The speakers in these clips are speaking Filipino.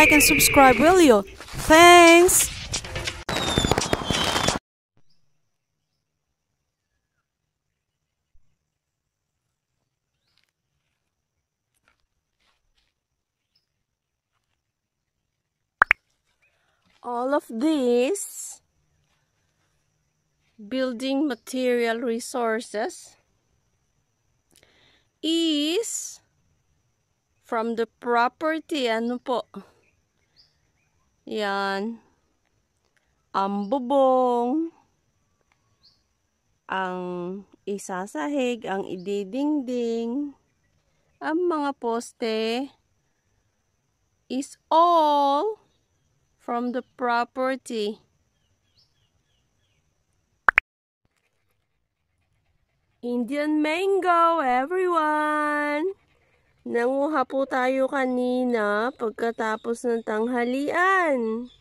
like and subscribe, will you? Thanks! All of these building material resources is from the property. Ano po? Yan. Ang bubong, ang isasahig, ang ididingding, ang mga poste is all from the property. Indian mango, everyone! Nanguha po tayo kanina pagkatapos ng tanghalian.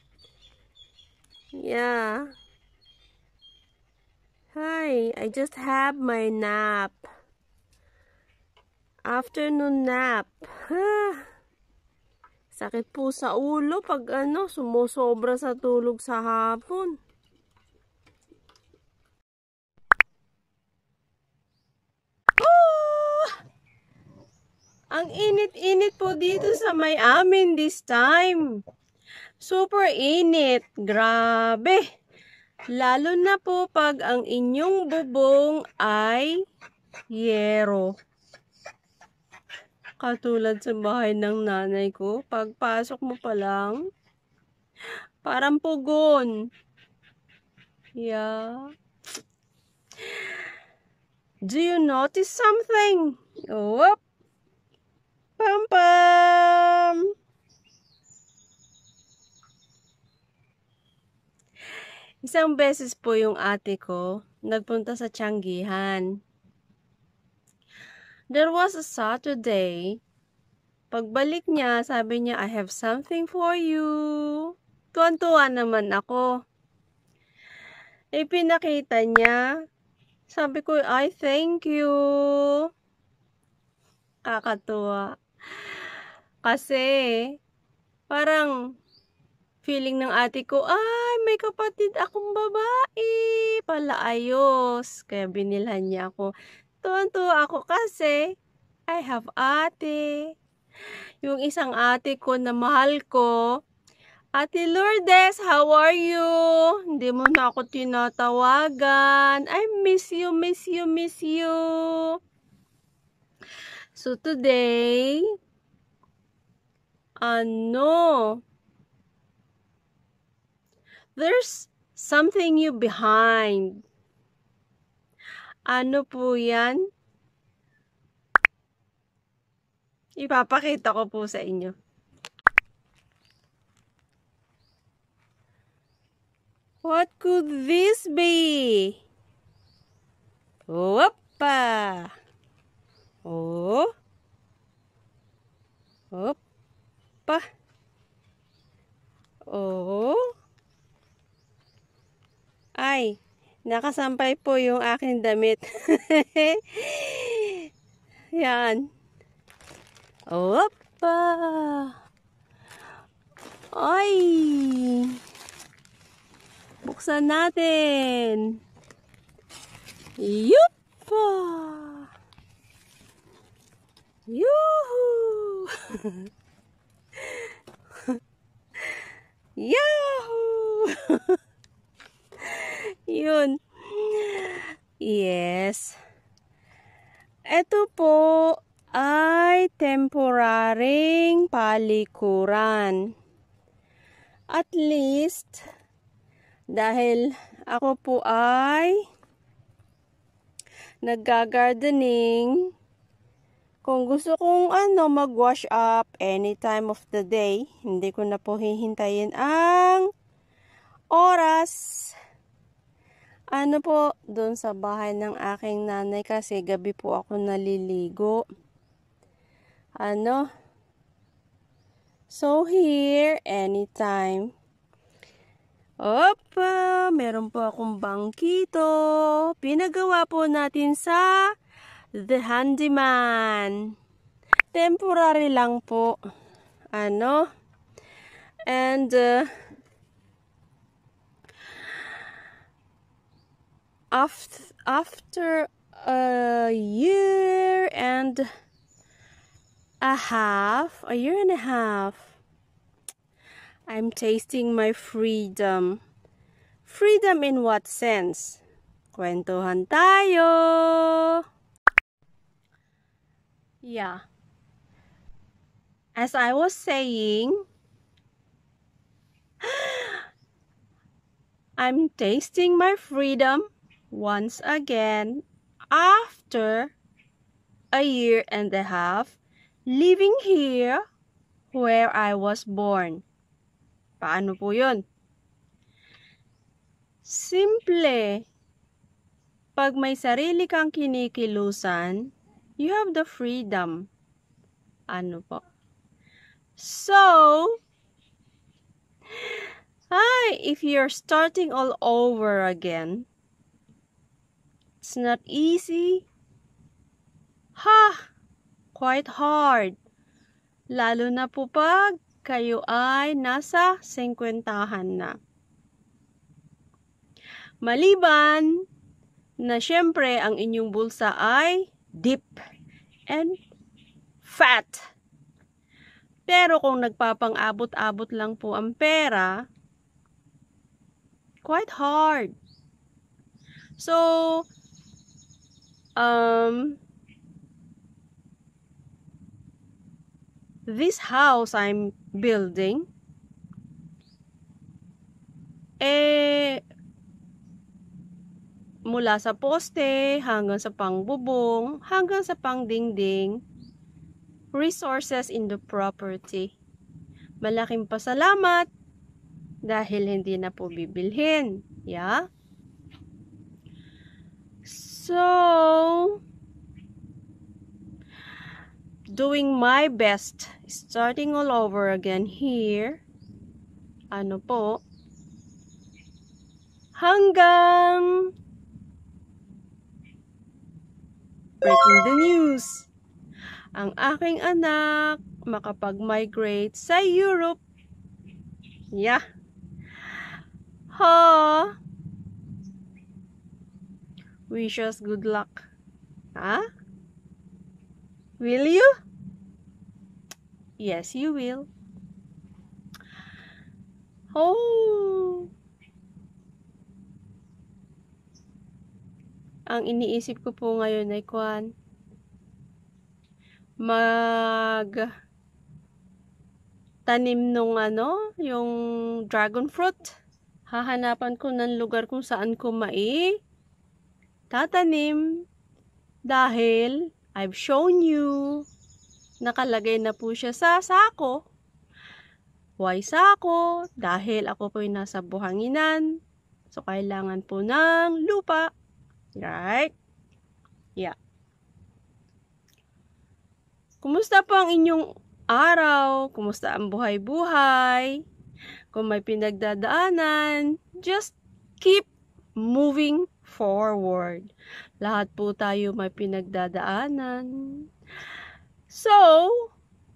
Yeah. Hi, I just have my nap. Afternoon nap. Sakit po sa ulo pag sumusobra sa tulog sa hapon. Oh! Ang init-init po dito sa may amin this time. Super init. Grabe. Lalo na po pag ang inyong bubong ay yero. Katulad sa bahay ng nanay ko, pagpasok mo pa lang, parang pugon. Yeah. Do you notice something? Whoop! Pam pam! Isang beses po yung ate ko nagpunta sa Tianggihan. There was a Saturday. Pagbalik niya, sabi niya, I have something for you. Tuwan-tuwa naman ako. Pinakita niya. Sabi ko, I thank you. Kakatuwa. Kasi, parang feeling ng ate ko, ay, may kapatid akong babae. Pala ayos. Kaya binilhan niya ako. Tuwan-tuwa ako kasi I have ate. Yung isang ate ko na mahal ko, Ate Lourdes, how are you? Hindi mo na ako tinatawagan. I miss you, miss you, miss you. So today, there's something new behind. Ano po yan? Ipapakita ko po sa inyo. What could this be? Opa! Oh! Opa! Oh! Ay! Nakasampay po yung aking damit. Yan. Opa! Ay! Buksan natin. Yupa! Yuhu! Yahoo! Yun. Yes. Ito po ay temporaring palikuran. At least, dahil ako po ay nagga-gardening, kung gusto kong mag-wash up any time of the day, hindi ko na po hihintayin ang oras. Doon sa bahay ng aking nanay kasi gabi po ako naliligo. So here, anytime. Opa, meron po akong bangkito. Pinagawa po natin sa The Handyman. Temporary lang po. And after a year and a half, I'm tasting my freedom. Freedom in what sense? Kwentuhan tayo! Yeah. As I was saying, I'm tasting my freedom once again after a year and a half living here where I was born. Paano po yun? Simple. Pag may sarili kang kinikilusan, you have the freedom. Ano po? So, if you're starting all over again, it's not easy. Quite hard. Lalo na po pag kayo ay nasa 50-han na. Maliban na syempre ang inyong bulsa ay deep and fat. Pero kung nagpapang-abot-abot lang po ang pera, quite hard. So, this house I'm building, mula sa poste, hanggang sa pangbubong, hanggang sa pangdingding, resources in the property. Malaking pasalamat dahil hindi na po bibilhin. Yeah? So, doing my best, starting all over again here. Ano po? Hanggang breaking the news. Ang aking anak makapag-migrate sa Europe. Yeah. Wish us good luck. Will you? Yes, you will. Ang iniisip ko po ngayon ay tanim nung yung dragon fruit. Hahanapan ko ng lugar kung saan ko tatanim dahil I've shown you, nakalagay na po siya sa sako. Why sako? Dahil ako po ay nasa buhanginan. So, kailangan po ng lupa. Right? Yeah. Kumusta po ang inyong araw? Kumusta ang buhay-buhay? Kung may pinagdadaanan, just keep moving forward. Lahat po tayo may pinagdadaanan. So,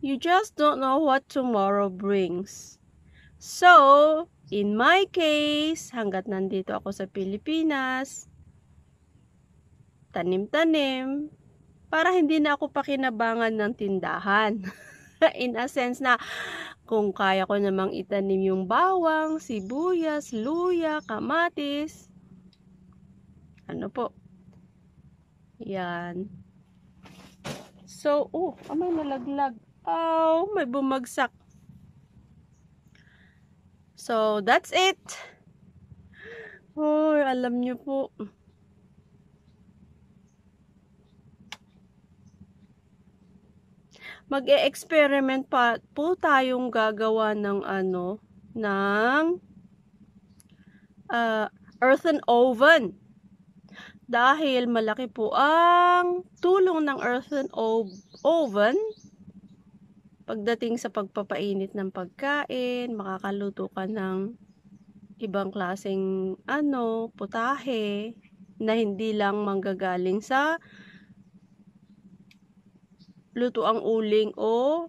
you just don't know what tomorrow brings. So, in my case, hanggat nandito ako sa Pilipinas, tanim-tanim, para hindi na ako pakinabangan ng tindahan. In a sense na, kung kaya ko namang itanim yung bawang, sibuyas, luya, kamatis, ano po? Yan. So, may nalaglag. May bumagsak. So, that's it. Alam nyo po. Mag-e-experiment pa po tayong gagawa ng earthen oven. Dahil malaki po ang tulong ng earthen oven pagdating sa pagpapainit ng pagkain, makakaluto ka ng ibang klaseng putahe na hindi lang manggagaling sa luto ang uling o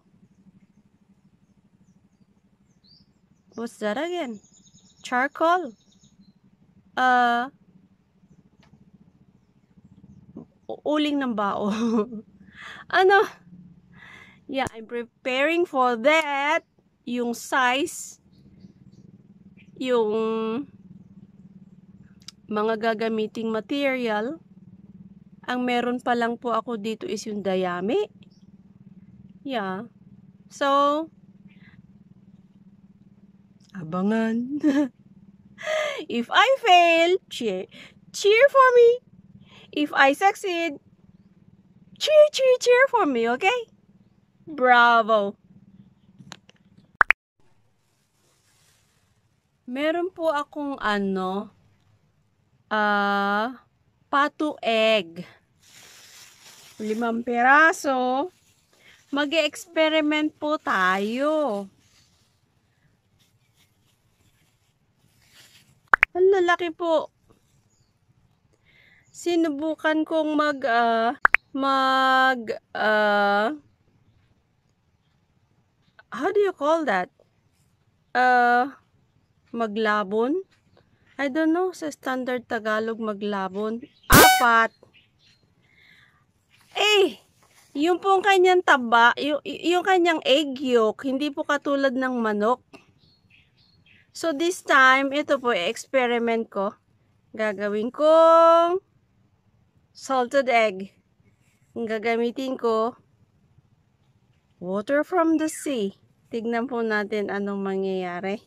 What's that again? Charcoal. Uling ng bao. Ano? Yeah, I'm preparing for that. Yung size, yung mga gagamiting material. Ang meron pa lang po ako dito is yung dayami. Yeah. So, abangan. If I fail, cheer for me. If I succeed, cheer for me, okay? Bravo! Meron po akong pato egg. 5 piraso. Mag-experiment po tayo. Ang lalaki po. Sinubukan kong how do you call that? Maglabon? I don't know, sa standard Tagalog maglabon. 4. Yung pong kanyang taba, yung kanyang egg yolk, hindi po katulad ng manok. So this time, ito po, experiment ko. Gagawin kong salted egg. Ang gagamitin ko, water from the sea. Tignan po natin anong mangyayari.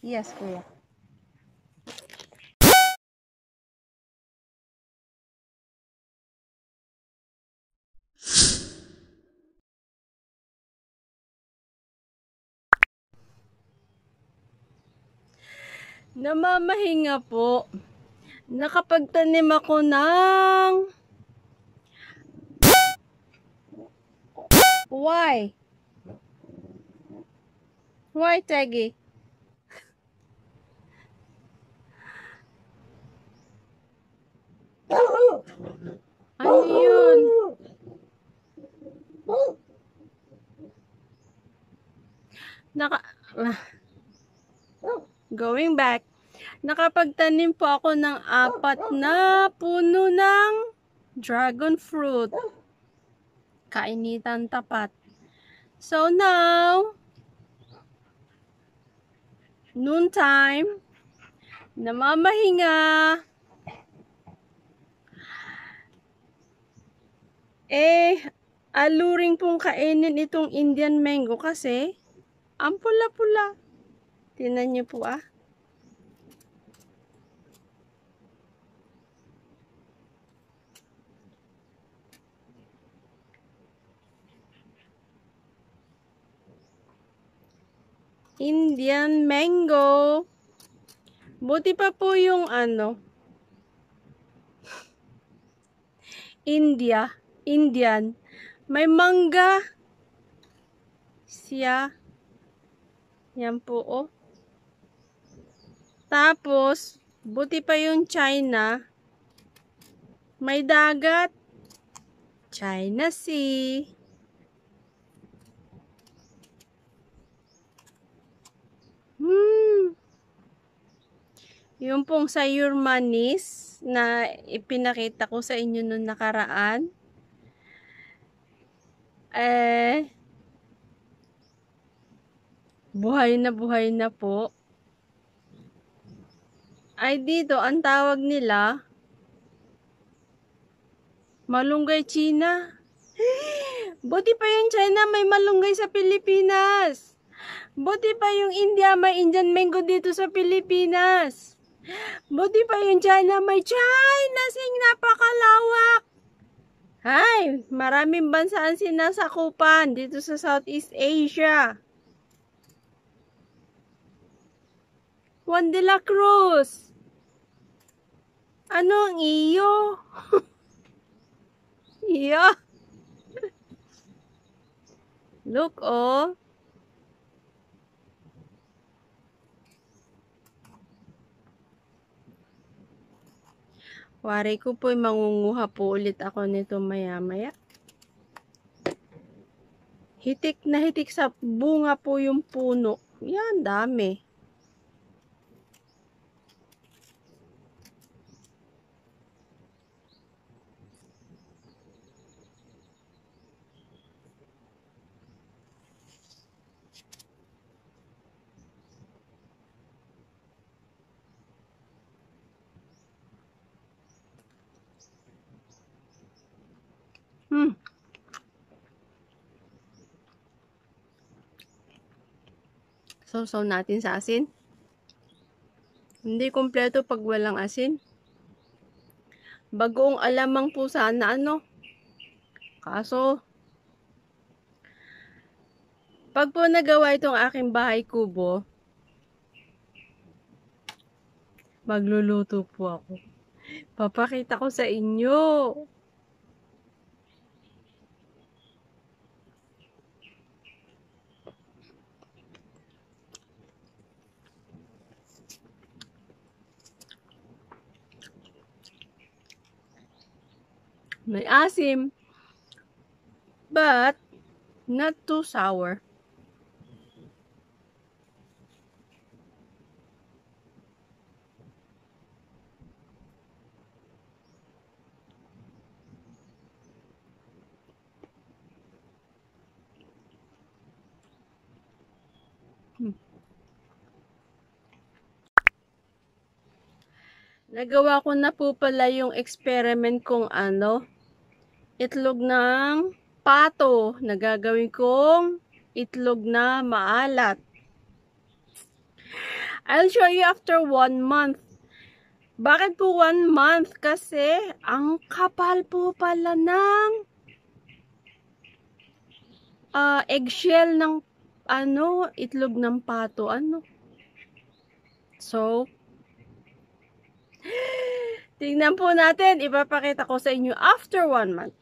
Yes, kuya. Namamahinga po. Nakapagtanim ako ng Why? Why, Teggy? Ano yun? Going back. Nakapagtanim po ako ng 4 na puno ng dragon fruit. Kainitan tapat. So now, noon time, namamahinga. Aluring pong kainin itong Indian mango kasi ang pula-pula. Tingnan niyo po Indian mango. Buti pa po yung Indian. May mangga siya. Yan po, Tapos, buti pa yung China. May dagat. China Sea. Yung pong sayur manis na ipinakita ko sa inyo noong nakaraan. Buhay na po. Ay dito, ang tawag nila, malunggay China. Buti pa yung China may malunggay sa Pilipinas. Buti pa yung India may Indian mango dito sa Pilipinas. Buti pa yung China may China Sea, napakalawak. Hay, maraming bansa ang sinasakupan dito sa Southeast Asia. Juan de la Cruz. Ano ang iyo? Iyo. Look, Wari ko po, mangunguha po ulit ako nito maya-maya. Hitik na hitik sa bunga po yung puno. Yan, dami. Sausaw natin sa asin. Hindi kumpleto pag walang asin. Bagoong alamang po sana ano. Kaso, pag po nagawa itong aking bahay kubo, magluluto po ako. Papakita ko sa inyo. May asim, but not too sour. Nagawa ko na po pala yung experiment kong ano, itlog ng pato. Nagagawin kong itlog na maalat. I'll show you after 1 month. Bakit po 1 month? Kasi ang kapal po pala ng eggshell ng ano, itlog ng pato. Ano? So, tingnan po natin. Ipapakita ko sa inyo after 1 month.